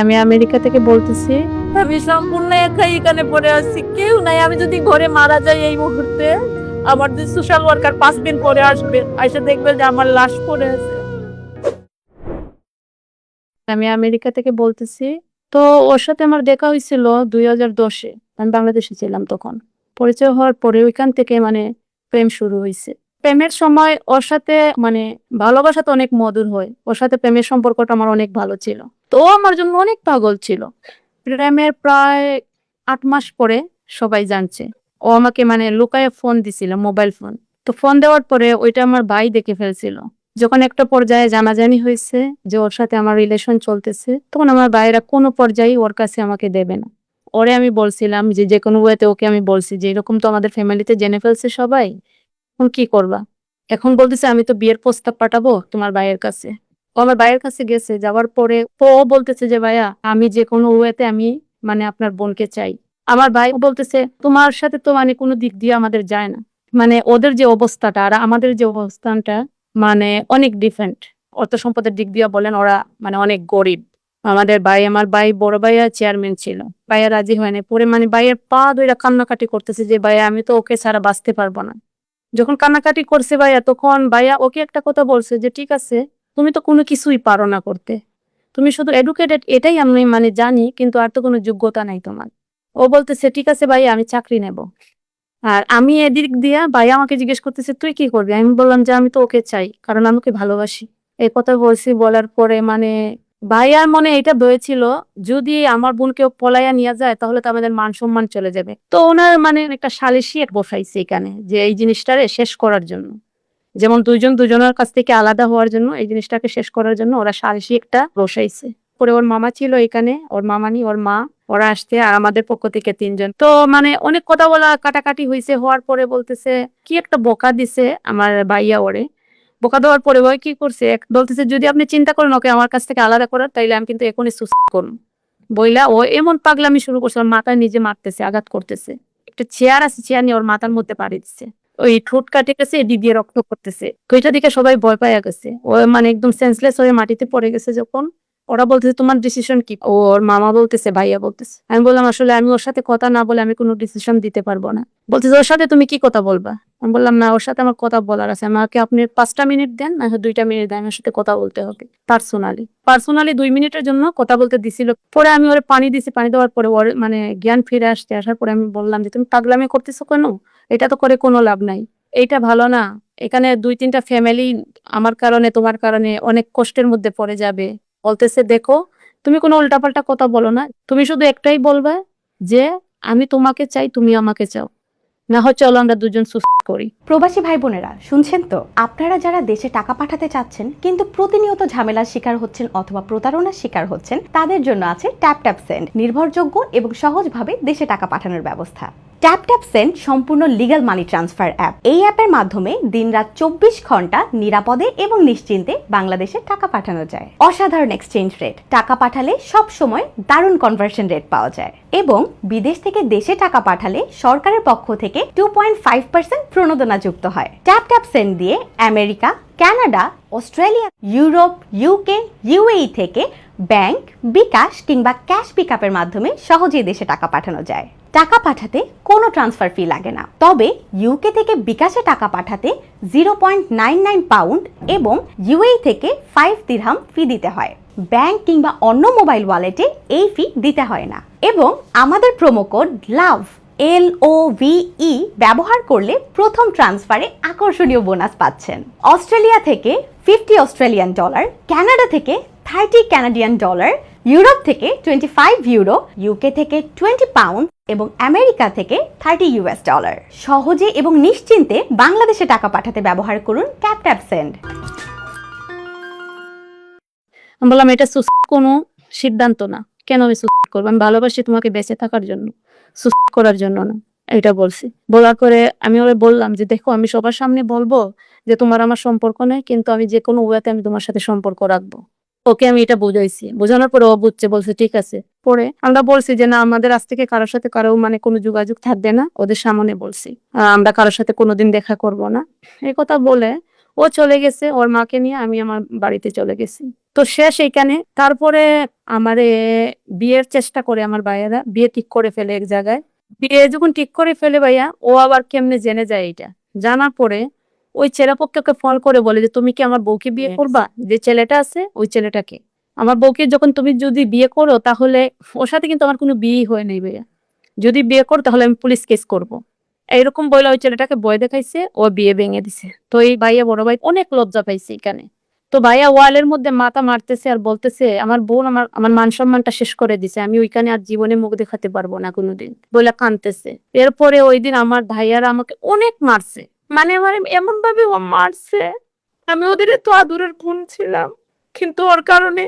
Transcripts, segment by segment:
আমি আমেরিকা থেকে বলতেছি। আমি সম্পূর্ণ একাই এখানে পড়ে আছি, কেউ নাই। আমি যদি ঘরে মারা যাই এই মুহূর্তে, আমার যে সোশ্যাল ওয়ার্কার 5 দিন পরে আসবে, আইসা দেখবে যে আমার লাশ পড়ে আছে। আমি আমেরিকা থেকে বলতেছি। তো ওর সাথে আমার দেখা হয়েছিল 2010-এ। আমি বাংলাদেশে ছিলাম তখন। পরিচয় হওয়ার পরে ওইখান থেকে প্রেম শুরু হয়েছে। প্রেমের সময় ওর সাথে ভালোবাসা তো অনেক মধুর হয়। ওর সাথে প্রেমের সম্পর্কটা আমার অনেক ভালো ছিল। তো ও আমার জন্য অনেক পাগল ছিল। প্রেমের প্রায় 8 মাস পরে সবাই জানছে। ও আমাকে লুকায়ে ফোন দিছিল, মোবাইল ফোন। তো ফোন দেওয়ার পরে ওইটা আমার ভাই দেখে ফেলছিল। যখন একটা পর্যায়ে জানাজানি হয়েছে যে ওর সাথে আমার রিলেশন চলতেছে, তখন আমার ভাইয়েরা কোনো পর্যায়ে ওর কাছে আমাকে দেবে না। ওরে আমি বলছিলাম যে যেকোনো ওয়েতে ওকে আমি বলছি যে এরকম তো আমাদের ফ্যামিলিতে জেনে ফেলছে সবাই, এখন কি করবা? এখন বলতেছে আমি তো বিয়ের প্রস্তাব পাঠাবো তোমার ভাইয়ের কাছে। ও আমার ভাইয়ের কাছে গেছে, যাওয়ার পরে ও বলতেছে যে ভাইয়া আমি যে কোনো ওয়েতে আমি আপনার বোনকে চাই। আমার ভাই বলতেছে তোমার সাথে তো কোনো দিক দিয়ে আমাদের যায় না। ওদের যে অবস্থাটা আর আমাদের যে অবস্থানটা অনেক ডিফারেন্ট। অর্থ সম্পদের দিক দিয়ে বলেন ওরা অনেক গরিব। আমার ভাই বড় ভাইয়া চেয়ারম্যান ছিল। ভাইয়া রাজি হয়নি। পরে ভাইয়ের পা ধইরা কান্নাকাটি করতেছে যে ভাইয়া আমি তো ওকে ছাড়া বাঁচতে পারবো না। যখন কান্নাকাটি করছে ভাইয়া, তখন ভাইয়া ওকে একটা কথা বলছে যে ঠিক আছে, তুমি তো কোনো কিছুই পারো না করতে। তুমি শুধু এডুকেটেড এটাই আমি জানি, কিন্তু আর তো কোনো যোগ্যতা নাই তোমার। ও বলতেছে ঠিক আছে ভাইয়া আমি চাকরি নেব। আর আমি এদিক দিয়া ভাইয়া আমাকে জিজ্ঞেস করতেছে তুই কি করবি? আমি বললাম যে আমি তো ওকে চাই, কারণ আমি ওকে ভালোবাসি। এই কথা বলছি, বলার পরে ভাইয়ার মনে এটা হয়েছিল যদি আমার বোনকে পলাইয়া নিয়ে যায় তাহলে তো আমাদের মান সম্মান চলে যাবে। তো ওনার একটা সালিশি বসাইছে এখানে যে এই জিনিসটারে শেষ করার জন্য, যেমন দুইজন দুজনের কাছ থেকে আলাদা হওয়ার জন্য, এই জিনিসটাকে শেষ করার জন্য ওরা সালিশি একটা বসাইছে। পরে ওর মামা ছিল এখানে, ওর মামানি, ওর মা, ওরা আসতে, আর আমাদের পক্ষ থেকে 3 জন। তো অনেক কথা বলা কাটাকাটি হয়েছে। হওয়ার পরে বলতেছে কি একটা বকা দিছে আমার ভাইয়া ওরে। বোকা দেওয়ার পরে ওই কি করছে, বলতেছে যদি আপনি চিন্তা করেন ওকে আমার কাছ থেকে আলাদা করার, তাইলে আমি কিন্তু এখনই সুসাইড করব। বইলা ও এমন পাগলামি শুরু করছে, ওর মাথায় নিজে মারতেছে, আঘাত করতেছে। একটা চেয়ার আছে, চেয়ার নিয়ে ওর মাথার মধ্যে পাড়ি দিচ্ছে। ওই ঠোঁট কাটে গেছে, এদিক দিয়ে রক্ত করতেছে। তো এটা দিকে সবাই ভয় পাইয়া গেছে। ও একদম সেন্সলেস হয়ে মাটিতে পড়ে গেছে। যখন ওরা বলতেছে তোমার ডিসিশন কি, ওর মামা বলতেছে, ভাইয়া বলতেছে। আমি বললাম আসলে আমি ওর সাথে কথা না বলে আমি কোনো ডিসিশন দিতে পারবো না। বলতেছে ওর সাথে তুমি কি কথা বলবা? আমি বললাম না, ওর সাথে আমার কথা বলার আছে। আমাকে আপনি 5টা মিনিট দেন, না 2টা মিনিট দেন, আমার সাথে কথা বলতে হবে পার্সোনালি 2 মিনিটের জন্য কথা বলতে দিছিল। পরে আমি ওরে পানি দিছি, পানি দেওয়ার পরে ওর জ্ঞান ফিরে আসছে। আসার পরে আমি বললাম যে তুমি পাগলামি করতেছো কেন? এটা তো করে কোনো লাভ নাই, এইটা ভালো না। এখানে 2-3টা ফ্যামিলি আমার কারণে তোমার কারণে অনেক কষ্টের মধ্যে পড়ে যাবে। বলতেছে দেখো তুমি কোনো উল্টাপাল্টা কথা বলো না, তুমি শুধু একটাই বলবা যে আমি তোমাকে চাই, তুমি আমাকে চাও, না হয় চলো আমরা 2জন সুসাইড করি। প্রবাসী ভাই বোনেরা শুনছেন তো, আপনারা যারা দেশে টাকা পাঠাতে চাচ্ছেন কিন্তু প্রতিনিয়ত ঝামেলার শিকার হচ্ছেন অথবা প্রতারণার শিকার হচ্ছেন, তাদের জন্য আছে ট্যাপ ট্যাপ সেন্ড, নির্ভরযোগ্য এবং সহজভাবে দেশে টাকা পাঠানোর ব্যবস্থা। ট্যাপ ট্যাপ সেন্ড সম্পূর্ণ লিগ্যাল মানি ট্রান্সফার অ্যাপ। এই অ্যাপের মাধ্যমে দিনরাত 24 ঘন্টা নিরাপদে এবং নিশ্চিন্তে বাংলাদেশে টাকা পাঠানো যায়। অসাধারণ এক্সচেঞ্জ রেট, টাকা পাঠালে সব সময় দারুণ কনভার্সন রেট পাওয়া যায় এবং বিদেশ থেকে দেশে টাকা পাঠালে সরকারের পক্ষ থেকে 2.5% প্রণোদনা যুক্ত হয়। ট্যাপ ট্যাপ সেন্ড দিয়ে America, Canada, Australia, Europe, UK, UAE থেকে ব্যাংক, বিকাশ কিংবা ক্যাশ পিকআপের মাধ্যমে সহজেই দেশে টাকা পাঠানো যায়। টাকা পাঠাতে কোনো ট্রান্সফার ফি লাগে না, তবে ইউকে থেকে বিকাশে টাকা পাঠাতে 0.99 পাউন্ড এবং ইউএই থেকে 5 দিরহাম ফি দিতে হয়। ব্যাংক কিংবা অন্য মোবাইল ওয়ালেটে এই ফি দিতে হয় না। এবং আমাদের প্রোমো কোড লাভ LOVE ব্যবহার করলে প্রথম ট্রান্সফারে আকর্ষণীয় বোনাস পাচ্ছেন। অস্ট্রেলিয়া থেকে $50 অস্ট্রেলিয়ান ডলার, কানাডা থেকে $30 কানাডিয়ান ডলার, ইউরোপ থেকে 25 ইউরো, ইউকে থেকে 20 পাউন্ড এবং আমেরিকা থেকে 30 US ডলার। সহজে এবং নিশ্চিন্তে বাংলাদেশে টাকা পাঠাতে ব্যবহার করুন ট্যাপ ট্যাপ সেন্ড। আমি বললাম এটা সুসাইড কোনো সিদ্ধান্ত না। কেন আমি সুসাইড করবো? আমি ভালোবাসি তোমাকে বেঁচে থাকার জন্য, সুসাইড করার জন্য না। এটা বলছি। বলার পরে আমি ওরে বললাম যে দেখো আমি সবার সামনে বলবো যে তোমার আমার সম্পর্ক নেই, কিন্তু আমি যে কোনো ওয়েতে আমি তোমার সাথে সম্পর্ক রাখবো। ওকে আমি এটা বুঝাইছি। বোঝানোর পরে ও বুঝছে, বলছে ঠিক আছে। পরে আমরা বলছি যে না, আমাদের আজ থেকে কারোর সাথে কারো কোনো যোগাযোগ থাকবে না। ওদের সামনে বলছি আমরা কারোর সাথে কোনোদিন দেখা করব না। এই কথা বলে ও চলে গেছে ওর মাকে নিয়ে, আমি আমার বাড়িতে চলে গেছি। তো শেষ এইখানে। তারপরে আমারে বিয়ের চেষ্টা করে আমার ভাইয়ারা, বিয়ে ঠিক করে ফেলে এক জায়গায়। বিয়ে যখন ঠিক করে ফেলে ভাইয়া, ও আবার কেমনে জেনে যায় এটা। জানার পরে ওই ছেলেপক্ষকে ফোন করে বলে যে তুমি কি আমার বউকে বিয়ে করবা? যে ছেলেটা আছে ওই ছেলেটাকে। আমার বউকে যখন তুমি যদি বিয়ে করো তাহলে, ওর সাথে কিন্তু আমার কোনো বিয়ে হয় নাই ভাইয়া, যদি বিয়ে করো তাহলে আমি পুলিশ কেস করব। এইরকম বলে ওই ছেলেটাকে ভয় দেখাইছে, ও বিয়ে ভেঙে দিছে। তো এই ভাইয়া বড় ভাই অনেক লজ্জা পাইছে এখানে। তো ভাইয়া ওয়ালের মধ্যে মাথা মারতেছে আর বলতেছে আমার বোন আমার আমার মান সম্মানটা শেষ করে দিছে, আমি ওইখানে আর জীবনে মুখ দেখাতে পারবো না কোনোদিন বলে কাঁদতেছে। এরপরে ওই দিন আমার ভাইয়ারা আমাকে অনেক মারছে, মানে আমার এমন ভাবে ও মারছে, আমি ওদের তো আদরের বোন ছিলাম, কিন্তু ওর কারণে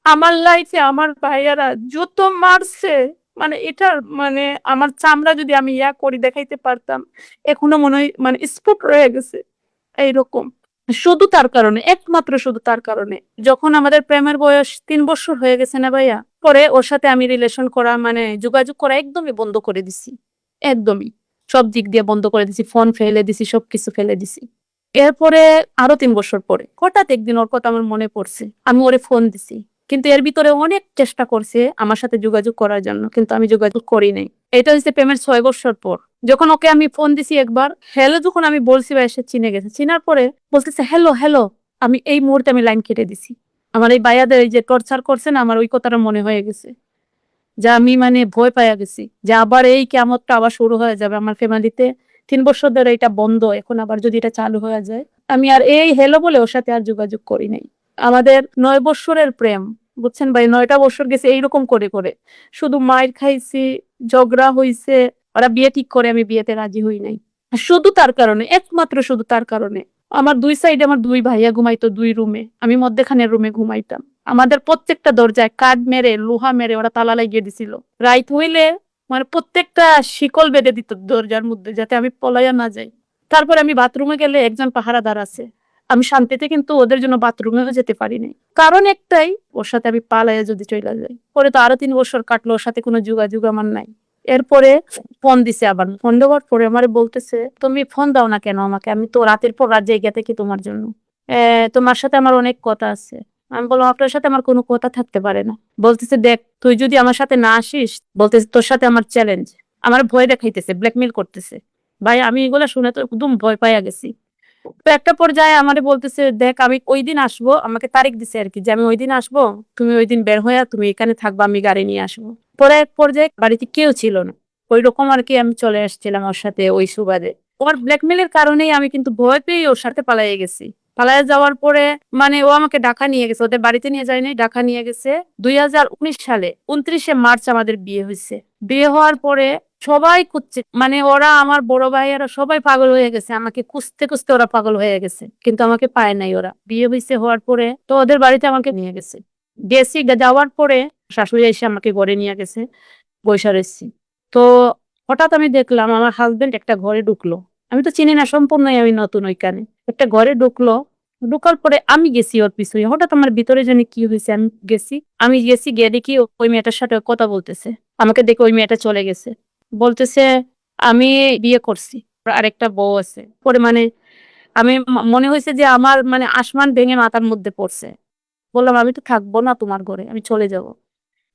আমার লাইফে আমার ভাইয়ারা যত মারছে, মানে এটা মানে আমার চামড়া যদি আমি করি দেখাইতে পারতাম, এখনো মনে হয় মানে স্পট রয়ে গেছে এইরকম। শুধু তার কারণে, একমাত্র শুধু তার কারণে। যখন আমাদের প্রেমের বয়স 3 বছর হয়ে গেছে না ভাইয়া, পরে ওর সাথে আমি রিলেশন করা মানে যোগাযোগ করা একদমই বন্ধ করে দিছি। একদমই সব দিক দিয়ে বন্ধ করে দিছি, ফোন ফেলে দিছি, সবকিছু ফেলে দিছি। এরপরে আরো 3 বছর পরে হঠাৎ একদিন ওর কথা আমার মনে পড়ছে, আমি ওরে ফোন দিছি। কিন্তু এর ভিতরে অনেক চেষ্টা করছে আমার সাথে যোগাযোগ করার জন্য, কিন্তু আমি যোগাযোগ করি নাই। এটা হচ্ছে প্রেমের 6 বছর পর। যখন ওকে আমি ফোন দিছি একবার, হ্যালো যখন আমি বলছি বা এসে চিনে গেছে, চিনার পরে বলতেছে হ্যালো হ্যালো। আমি এই মুহূর্তে আমি লাইন কেটে দিছি। আমার এই ভাইয়াদের এই যে টর্চার করছে না, আমার ওই কথাটা মনে হয়ে গেছে, যা আমি মানে ভয় পাইয়া গেছি যে আবার এই কিয়ামতটা আবার শুরু হয়ে যাবে আমার ফ্যামিলিতে। 3 বছর ধরে এটা বন্ধ, এখন আবার যদি এটা চালু হয়ে যায়, আমি আর এই হেলো বলে ওর সাথে আর যোগাযোগ করি নাই। আমাদের 9 বছরের প্রেম, বুঝছেন ভাই, 9টা বছর গেছে এইরকম করে করে, শুধু মাইর খাইছি, ঝগড়া হইছে। ওরা বিয়ে ঠিক করে, আমি বিয়েতে রাজি হই নাই, শুধু তার কারণে, একমাত্র শুধু তার কারণে। আমার 2 সাইডে আমার 2 ভাইয়া ঘুমাইতো 2 রুমে, আমি মধ্যখানের রুমে ঘুমাইতাম। আমাদের প্রত্যেকটা দরজায় কাঠ মেরে লোহা মেরে ওরা তালা লাগিয়ে দিছিল। রাইত হইলে মানে প্রত্যেকটা শিকল বেঁধে দিত দরজার মধ্যে, যাতে আমি পলাইয়া না যাই। তারপর আমি বাথরুমে গেলে একজন পাহারাদার আছে, আমি শান্তিতে কিন্তু ওদের জন্য বাথরুমেও যেতে পারি নাই, কারণ একটাই, ওর সাথে আমি পালাইয়া যদি চলে যাই। পরে তো আরো 3 বছর কাটলো, ওর সাথে কোনো যোগাযোগ আমার নাই। এরপরে ফোন দিছে, আবার ফোন দেওয়ার পরে আমারে বলতেছে তুমি ফোন দাও না কেন আমাকে, আমি তো রাতের পর রাত জেগে থাকি তোমার জন্য, তোমার সাথে আমার অনেক কথা আছে। আমি বললাম আপনার সাথে আমার কোনো কথা থাকতে পারে না। বলতেছে দেখ তুই যদি আমার সাথে না আসিস, বলতেছে তোর সাথে আমার চ্যালেঞ্জ। আমার ভয় দেখাইতেছে, ব্ল্যাকমেল করতেছে। ভাই আমি এগুলা শুনে তো একদম ভয় পাইয়া গেছি। তো একটা পর্যায়ে আমারে বলতেছে দেখ আমি ওই দিন আসবো, আমাকে তারিখ দিছে আর কি, যে আমি ওই দিন আসবো, তুমি ওই দিন বের হইয়া তুমি এখানে থাকবা, আমি গাড়ি নিয়ে আসবো। পরে এক পর্যায়ে বাড়িতে কেউ ছিল না, ওই রকম আর কি আমি চলে আসছিলাম ওর সাথে ওই সুবাদে। ওর ব্ল্যাকমেলের কারণেই আমি কিন্তু ভয় পেয়ে ওর সাথে পালাইয়ে গেছি। পালাইয়া যাওয়ার পরে মানে ও আমাকে ঢাকা নিয়ে গেছে, ওদের বাড়িতে নিয়ে যায়নি, ঢাকা নিয়ে গেছে। 2019 সালে 29শে মার্চ আমাদের বিয়ে হয়েছে। বিয়ে হওয়ার পরে সবাই খুঁজছে, মানে ওরা আমার বড় ভাইয়েরা সবাই পাগল হয়ে গেছে, আমাকে খুঁজতে খুঁজতে ওরা পাগল হয়ে গেছে, কিন্তু আমাকে পায় নাই ওরা। বিয়ে হয়েছে হওয়ার পরে তো ওদের বাড়িতে আমাকে নিয়ে গেছে। গেছি, যাওয়ার পরে শাশুড়ি এসে আমাকে ঘরে নিয়ে গেছে, বৈশা রয়েছি। তো হঠাৎ আমি দেখলাম আমার হাজবেন্ড একটা ঘরে ঢুকলো, আমি তো চিনি না, সম্পূর্ণই আমি নতুন ওইখানে। একটা ঘরে ঢুকলো, ঢুকার পরে আমি গেছি ওর পিছনে, হঠাৎ আমার ভিতরে জানি কি হয়েছে, আমি গেছি গিয়ে দেখি ওই মেয়েটার সাথে কথা বলতেছে। আমাকে দেখে ওই মেয়েটা চলে গেছে, বলতেছে আমি বিয়ে করছি, আরেকটা বউ আছে। পরে মানে আমি মনে হয়েছে যে আমার মানে আসমান ভেঙে মাথার মধ্যে পড়ছে। বললাম আমি তো থাকবো না তোমার ঘরে, আমি চলে যাব।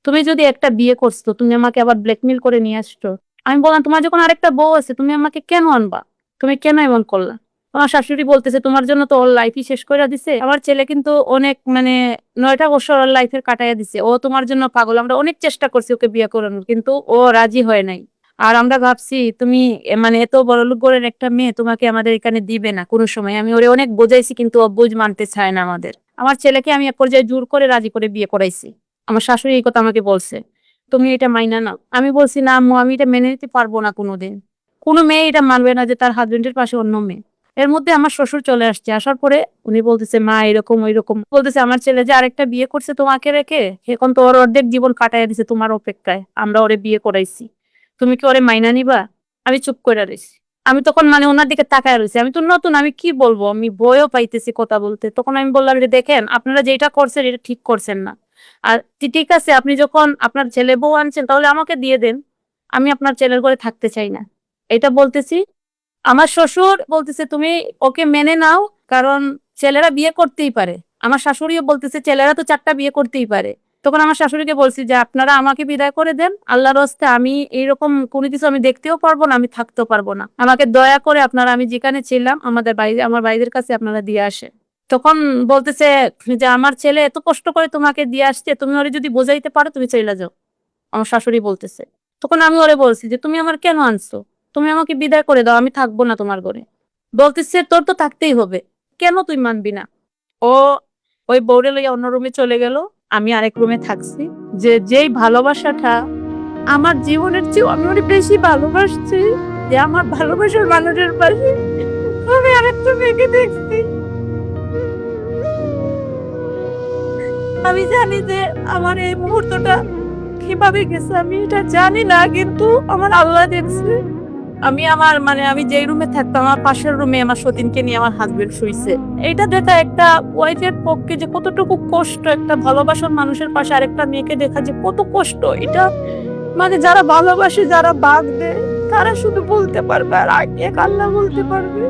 তুমি যদি একটা বিয়ে করছো, তুমি আমাকে আবার ব্ল্যাকমেল করে নিয়ে আসছো। আমি বললাম তোমার যখন আরেকটা বউ আছে তুমি আমাকে কেন আনবা, তুমি কেন এমন করলা? আমার শাশুড়ি বলতেছে তোমার জন্য তো ওর লাইফই শেষ করে দিছে, আমার ছেলে কিন্তু অনেক মানে 9টা বছর ওর লাইফের কাটাইয়া দিছে, ও তোমার জন্য পাগল। আমরা অনেক চেষ্টা করছি ওকে বিয়ে করানোর, কিন্তু ও রাজি হয় নাই। আর আমরা ভাবছি তুমি মানে এত বড়লোক ঘরের একটা মেয়ে, তোমাকে আমাদের এখানে দিবে না কোনো সময়। আমি ওরে অনেক বোঝাইছি, কিন্তু ও বুঝ মানতে চায় না আমাদের। আমার ছেলেকে আমি এক পর্যায়ে জোর করে রাজি করে বিয়ে করাইছি। আমার শাশুড়ি এই কথা আমাকে বলছে, তুমি এটা মাইনা নাও। আমি বলছি না আম্মু, আমি এটা মেনে নিতে পারবো না কোনোদিন। কোনো মেয়ে এটা মানবে না যে তার হাজবেন্ডের পাশে অন্য মেয়ে। এর মধ্যে আমার শ্বশুর চলে আসছে, আসার পরে উনি বলতেছে মা এরকম ওইরকম, বলতেছে আমার ছেলে যে আরেকটা বিয়ে করছে তোমাকে রেখে, এখন তো ওর অর্ধেক জীবন কাটাইয়া দিছে তোমার অপেক্ষায়, আমরা ওরে বিয়ে করাইছি, তুমি কি ওরে মাইনা নিবা? আমি চুপ করে রয়েছি। আমি তখন মানে ওনার দিকে তাকায় রয়েছি, আমি তো নতুন, আমি কি বলবো, আমি ভয়ও পাইতেছি কথা বলতে। তখন আমি বললাম যে দেখেন আপনারা যেটা করছেন এটা ঠিক করছেন না। আর ঠিক আছে, আপনি যখন আপনার ছেলে বউ আনছেন তাহলে আমাকে দিয়ে দেন, আমি আপনার ছেলের ঘরে থাকতে চাই না, এটা বলতেছি। আমার শ্বশুর বলতেছে তুমি ওকে মেনে নাও, কারণ ছেলেরা বিয়ে করতেই পারে, আমার শাশুড়িও বলতেছে ছেলেরা তো 4টা বিয়ে করতেই পারে। তখন আমার শাশুড়িকে বলছি যে আপনারা আমাকে বিদায় করে দেন, আল্লাহর হস্তে আমি এইরকম কোনো কিছু আমি দেখতেও পারবো না, আমি থাকতেও পারবো না, আমাকে দয়া করে আপনারা আমি যেখানে ছিলাম আমার ভাইদের কাছে আপনারা দিয়ে আসে। তখন বলতেছে যে আমার ছেলে এত কষ্ট করে তোমাকে দিয়ে আসছে, তুমি ওরে যদি বোঝাইতে পারো তুমি চলে যাও, আমার শাশুড়ি বলতেছে। তখন আমি ওরে বলছি যে তুমি আমার কেন আনছো, তুমি আমাকে বিদায় করে দাও, আমি থাকবো না তোমার ঘরে। বলতেছে তোর তো থাকতেই হবে, কেন তুই মানবি না? ও ওই বউরে লইয়া অন্য রুমে চলে গেল, আমি আরেক রুমে থাকছি। যেই ভালোবাসাটা আমার জীবনের চেয়ে আমি অনেক বেশি ভালোবাসছি, যে আমার ভালোবাসার মানুষের পাশে আমি আরেকটা মেয়েকে দেখছি। আমি জানি যে আমার এই মুহূর্তটা কিভাবে গেছে আমি এটা জানি না, কিন্তু আমার আল্লাহ দেখছে। আমি যেই রুমে থাকতাম আমার পাশের রুমে আমার সতীনকে নিয়ে আমার হাজবেন্ড শুইছে। এটা দেখা একটা ওয়াইফের পক্ষে যে কতটুকু কষ্ট, একটা ভালোবাসার মানুষের পাশে আরেকটা মেয়েকে দেখা যে কত কষ্ট, এটা যারা ভালোবাসে, যারা বাঁধবে তারা শুধু বলতে পারবে, আর এক আল্লাহ বলতে পারবে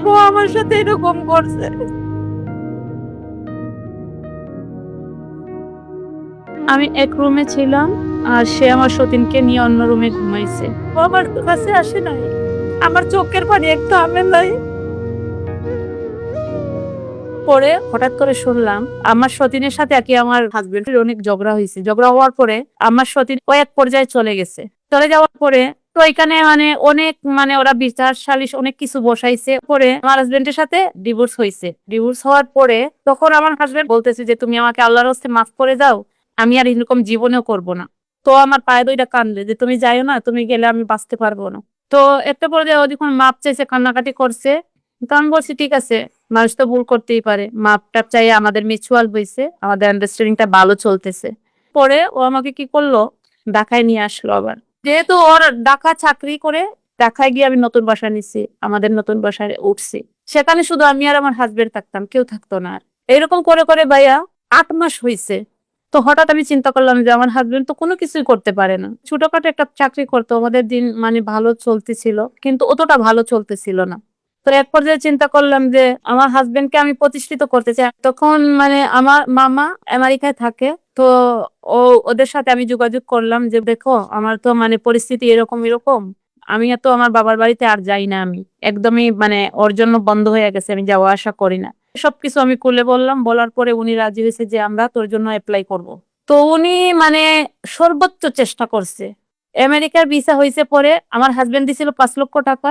ও আমার সাথে এরকম করছে। আমি এক রুমে ছিলাম আর সে আমার সতীনকে নিয়ে অন্য রুমে ঘুমাইছে। ও আমার কাছে আসে নাই, আমার চোখের পানি একটু আমের নাই। পরে হঠাৎ করে শুনলাম আমার সতীনের সাথে আমার হাজবেন্ডের অনেক ঝগড়া হয়েছে। ঝগড়া হওয়ার পরে আমার সতীন কয়েক পর্যায়ে চলে গেছে। চলে যাওয়ার পরে তো এখানে অনেক ওরা বিচার সালিশ অনেক কিছু বসাইছে। পরে আমার হাজবেন্ডের সাথে ডিভোর্স হয়েছে। ডিভোর্স হওয়ার পরে তখন আমার হাজবেন্ড বলতেছে যে তুমি আমাকে আল্লাহর হস্তে মাফ করে দাও, আমি আর এরকম জীবনেও করব না। তো আমার পায়ে দুইটা কান্দে যে তুমি যাইও না, তুমি গেলে আমি বাঁচতে পারবো না। তো একটা পর্যায়ে ও যখন মাপ চাইছে, কান্নাকাটি করছে, তো আমি বলছি ঠিক আছে, মানুষ তো ভুল করতেই পারে, মাপ টাপ চাই, আমাদের মিউচুয়াল হয়েছে, আমাদের আন্ডারস্ট্যান্ডিংটা ভালো চলতেছে। পরে ও আমাকে কি করলো, ঢাকায় নিয়ে আসলো আবার। যেহেতু ওর ঢাকা চাকরি করে, ঢাকায় গিয়ে আমি নতুন বাসা নিছি, আমাদের নতুন বাসায় উঠছি। সেখানে শুধু আমি আর আমার হাজবেন্ড থাকতাম, কেউ থাকতো না। আর এরকম করে করে ভাইয়া 8 মাস হয়েছে। তো হঠাৎ আমি চিন্তা করলাম যে আমার হাজবেন্ড তো কোনো কিছুই করতে পারে না, ছোটখাটো একটা চাকরি করতো, আমাদের দিন ভালো চলতেছিল, কিন্তু অতটা ভালো চলতেছিল না। তো এক পর্যায়ে চিন্তা করলাম যে আমার হাজবেন্ডকে আমি প্রতিষ্ঠিত করতে চাই। তখন আমার মামা আমেরিকায় থাকে, তো ওদের সাথে আমি যোগাযোগ করলাম যে দেখো আমার তো পরিস্থিতি এরকম এরকম, আমি তো আমার বাবার বাড়িতে আর যাই না, আমি একদমই ওর জন্য বন্ধ হয়ে গেছে, আমি যাওয়া আসা করি না। সবকিছু আমি খুলে বললাম, বলার পরে উনি রাজি হয়েছে যে আমরা তোর জন্য অ্যাপ্লাই করব। তো উনি সর্বোচ্চ চেষ্টা করছে। আমেরিকার ভিসা হয়েছে, পরে আমার হাজবেন্ড দিছিল 5 লক্ষ টাকা,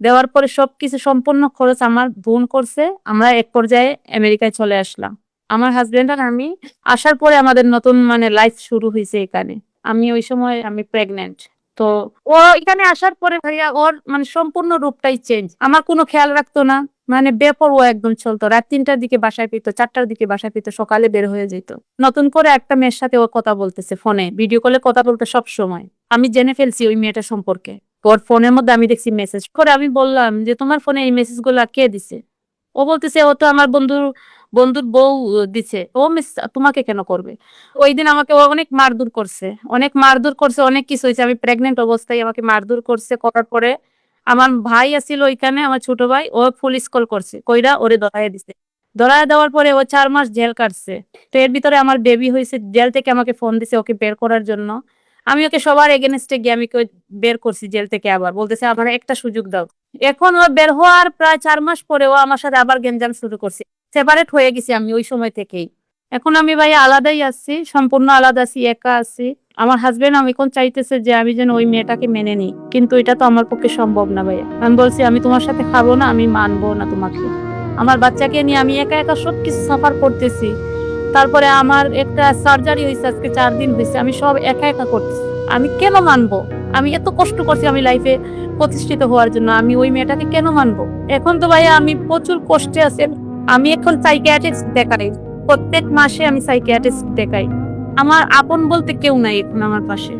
দেওয়ার পরে সবকিছু সম্পূর্ণ খরচ আমার বোন করছে। আমরা এক পর্যায়ে আমেরিকায় চলে আসলাম। আমার হাজবেন্ড আর আমি আসার পরে আমাদের নতুন লাইফ শুরু হয়েছে এখানে। আমি ওই সময় আমি প্রেগনেন্ট। তো ও এখানে আসার পরে ভাইয়া ওর সম্পূর্ণ রূপটাই চেঞ্জ। আমার কোনো খেয়াল রাখতো না, বেপরোয়া একদম চলতো। রাত 3টার দিকে বাসায় ফিরতো, 4টার দিকে বাসায় ফিরতো, সকালে বের হয়ে যেত। নতুন করে একটা মেয়ের সাথে ও কথা বলতেছে, ফোনে ভিডিও কলে কথা বলতে সব সময়। আমি জেনে ফেলছি ওই মেয়েটা সম্পর্কে। ওর ফোনের মধ্যে আমি দেখছি মেসেজ করে। আমি বললাম যে তোমার ফোনে এই মেসেজ গুলা কে দিছে? ও বলতেছে ও তো আমার বন্ধুর বউ দিছে, ও তোমাকে কেন করবে? ওই দিন আমাকে ও অনেক মারধর করছে, অনেক কিছু হয়েছে। আমি প্রেগনেন্ট অবস্থায় আমাকে মারধর করছে। করার পরে আমার ভাই আসছিল ওইখানে, আমার ছোট ভাই, ও পুলিশ কল করছে, কইরা ওরে ধরায় দিছে। ধরায় দেওয়ার পরে ও 4 মাস জেল কাটছে। তো এর ভিতরে আমার বেবি হয়েছে। জেল থেকে আমাকে ফোন দিছে ওকে বের করার জন্য। আমি ওকে সবার এগেনস্টে গিয়ে আমি বের করছি জেল থেকে। আবার বলতেছে আমার একটা সুযোগ দাও। এখন ও বের হওয়ার প্রায় 4 মাস পরে ও আমার সাথে আবার গেঞ্জাম শুরু করছে। সেপারেট হয়ে গেছি আমি ওই সময় থেকেই। এখন আমি ভাই আলাদাই আছি, সম্পূর্ণ আলাদা আছি, একা আছি। আমার হাজবেন্ড আমি এখন চাইতেছে যে আমি যেন ওই মেয়েটাকে মেনে নিই, কিন্তু এটা তো আমার পক্ষে সম্ভব না ভাইয়া। আমি বলছি আমি তোমার সাথে খাবো না, আমি মানবো না তোমাকে। আমার বাচ্চাকে নিয়ে আমি একা একা সবকিছু সাফার করতেছি। তারপরে আমার একটা সার্জারি হয়েছে, আজকে 4 দিন হয়েছে, আমি সব একা একা করতেছি। আমি কেন মানবো? আমি এত কষ্ট করছি আমি লাইফে প্রতিষ্ঠিত হওয়ার জন্য, আমি ওই মেয়েটাকে কেন মানবো? এখন তো ভাইয়া আমি প্রচুর কষ্টে আছি। আমি এখন সাইকিয়াট্রিস্ট দেখাই, প্রত্যেক মাসে আমি সাইকিয়াট্রিস্ট দেখাই। আমার আপন বলতে কেউ নাই এখন আমার পাশে,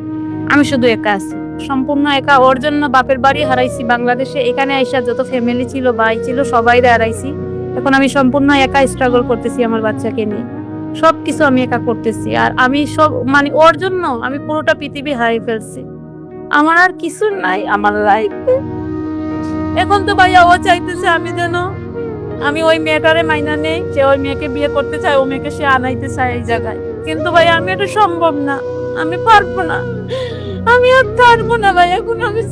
আমি শুধু একা আছি, সম্পূর্ণ একা। ওর জন্য বাপের বাড়ি হারাইছি বাংলাদেশে, এখানে আইসা যত ফ্যামিলি ছিল, ভাই ছিল, সবাই হারাইছি। এখন আমি সম্পূর্ণ একা স্ট্রাগল করতেছি আমার বাচ্চাকে নিয়ে, সবকিছু আমি একা করতেছি। আর আমি সব ওর জন্য আমি পুরোটা পৃথিবী হারিয়ে ফেলছি, আমার আর কিছু নাই আমার লাইফে। এখন তো ভাইয়া ও চাইতেছে আমি যেন আমি ওই মেয়েটারে মাইনা নেই, যে ওই মেয়েকে বিয়ে করতে চায়, ও মেয়েকে সে আনাইতে চায় এই জায়গায়। কিন্তু ভাই আমি এটা সম্ভব না, আমি পারবো না, আমি আর পারবো না ভাই। এখন আমি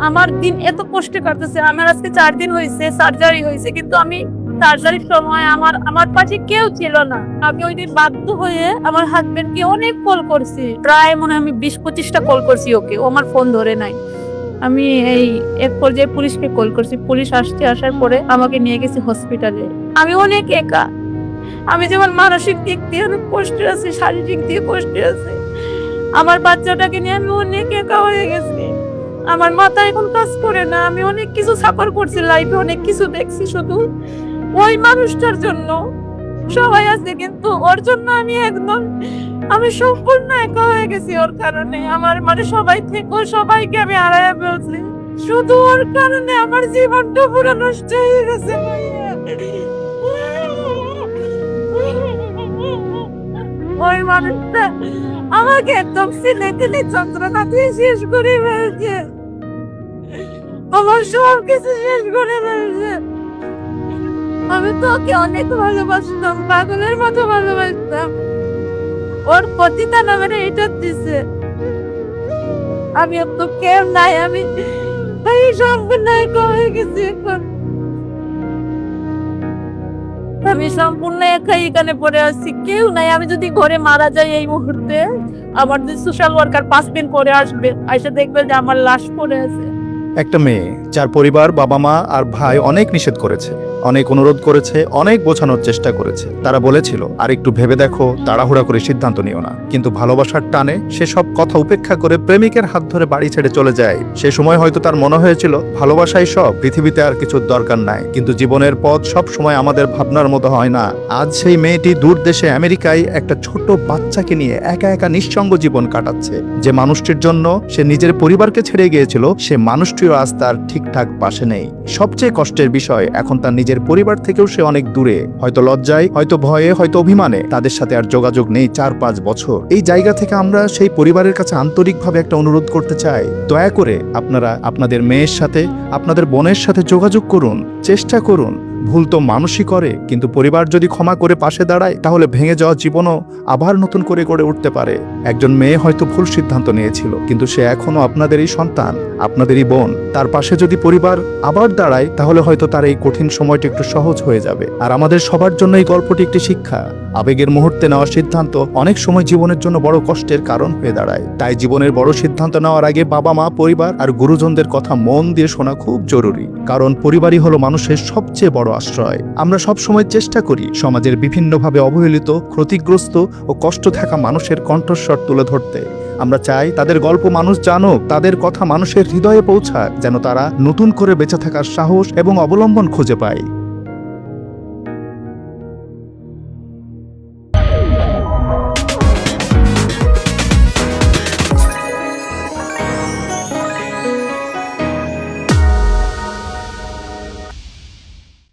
আমার দিন এত কষ্টে কাটতেছে। আমার আজকে 4 দিন হয়েছে, সার্জারি হয়েছে, কিন্তু আমি সার্জারির সময় আমার পাশে কেউ ছিল না। আমি ওই দিন বাধ্য হয়ে আমার হাজবেন্ডকে অনেক কল করছি, প্রায় মনে হয় আমি 20-25টা কল করছি ওকে, ও আমার ফোন ধরে নাই। আমি এই এক পর্যায়ে পুলিশকে কল করছি, পুলিশ আসার পরে আমাকে নিয়ে গেছে হসপিটালে। আমি অনেক একা, আমি যেমন মানসিক দিক দিয়ে অনেক কষ্টে আছি, শারীরিক দিয়ে কষ্টে আছি। আমার বাচ্চাটাকে নিয়ে আমি অনেক একা হয়ে গেছি। আমার মাথা এখন কাজ করে না। আমি অনেক কিছু সাফার করছি লাইফে, অনেক কিছু দেখছি, শুধু ওই মানুষটার জন্য সবাই আছে, কিন্তু ওর জন্য আমি সম্পূর্ণ একা হয়ে গেছি। ওর কারণে আমার মানে সবাই থেকে সবাইকে আমি হারায় ফেলছি, শুধু ওর কারণে আমার জীবনটা পুরো নষ্ট হয়ে গেছে ভাইয়া। ওই মানুষটা আমাকে একদম সিলেক্টলি যন্ত্রণা দিয়ে শেষ করে ফেলছে, আমার সব কিছু শেষ করে ফেলছে। আমি তো ওকে অনেক ভালোবাসতাম, পাগলের মতো ভালোবাসতাম। ওর প্রতিদান আমার এটা দিছে। আমি তো কেউ নাই, আমি সম্পূর্ণ একা হয়ে গেছি এখন। আমি সম্পূর্ণ একাই এখানে পড়ে আছি, কেউ নাই। আমি যদি ঘরে মারা যাই এই মুহূর্তে, আমার যে সোশ্যাল ওয়ার্কার 5 দিন পরে আসবে, এসে দেখবে যে আমার লাশ পড়ে আছে। একটা মেয়ে যার পরিবার, বাবা মা আর ভাই অনেক নিষেধ করেছে, অনেক অনুরোধ করেছে, অনেক বোঝানোর চেষ্টা করেছে। তারা বলেছিল আর একটু ভেবে দেখো, তাড়াহুড়া করে সিদ্ধান্ত নিও না। কিন্তু ভালোবাসার টানে সে সব কথা উপেক্ষা করে প্রেমিকের হাত ধরে বাড়ি ছেড়ে চলে যায়। সে সময় হয়তো তার মনে হয়েছিল ভালোবাসাই সব, পৃথিবীতে আর কিছুর দরকার নাই। কিন্তু জীবনের পথ সব সময় আমাদের ভাবনার মতো হয় না। আজ সেই মেয়েটি দূর দেশে আমেরিকায় একটা ছোট বাচ্চাকে নিয়ে একা একা নিঃসঙ্গ জীবন কাটাচ্ছে। যে মানুষটির জন্য সে নিজের পরিবারকে ছেড়ে গিয়েছিল, সে মানুষটিও আজ তার ঠিকঠাক পাশে নেই। সবচেয়ে কষ্টের বিষয়, এখন তার নিজের পরিবার থেকেও সে অনেক দূরে। হয়তো লজ্জায়, হয়তো ভয়ে, হয়তো অভিমানে তাদের সাথে আর যোগাযোগ নেই 4-5 বছর। এই জায়গা থেকে আমরা সেই পরিবারের কাছে আন্তরিকভাবে একটা অনুরোধ করতে চাই, দয়া করে আপনারা আপনাদের মেয়ের সাথে, আপনাদের বোনের সাথে যোগাযোগ করুন, চেষ্টা করুন। ভুল তো মানুষই করে, কিন্তু পরিবার যদি ক্ষমা করে পাশে দাঁড়ায়, তাহলে ভেঙে যাওয়া জীবনও আবার নতুন করে গড়ে উঠতে পারে। একজন মেয়ে হয়তো ভুল সিদ্ধান্ত নিয়েছিল, কিন্তু সে এখনো আপনাদেরই সন্তান, আপনাদেরই বোন। তার পাশে যদি পরিবার আবার দাঁড়ায়, তাহলে হয়তো তার এই কঠিন সময়টা একটু সহজ হয়ে যাবে। আর আমাদের সবার জন্য এই গল্পটি একটি শিক্ষা। আবেগের মুহূর্তে নেওয়া সিদ্ধান্ত অনেক সময় জীবনের জন্য বড় কষ্টের কারণ হয়ে দাঁড়ায়। তাই জীবনের বড় সিদ্ধান্ত নেওয়ার আগে বাবা মা, পরিবার আর গুরুজনদের কথা মন দিয়ে শোনা খুব জরুরি। কারণ পরিবারই হলো মানুষের সবচেয়ে বড় আশ্রয়। আমরা সব সময় চেষ্টা করি সমাজের বিভিন্নভাবে অবহেলিত, ক্ষতিগ্রস্ত ও কষ্ট থাকা মানুষের কণ্ঠস্বর তুলে ধরতে। আমরা চাই তাদের গল্প মানুষ জানুক, তাদের কথা মানুষের হৃদয়ে পৌঁছাক, যেন তারা নতুন করে বেঁচে থাকার সাহস এবং অবলম্বন খুঁজে পায়।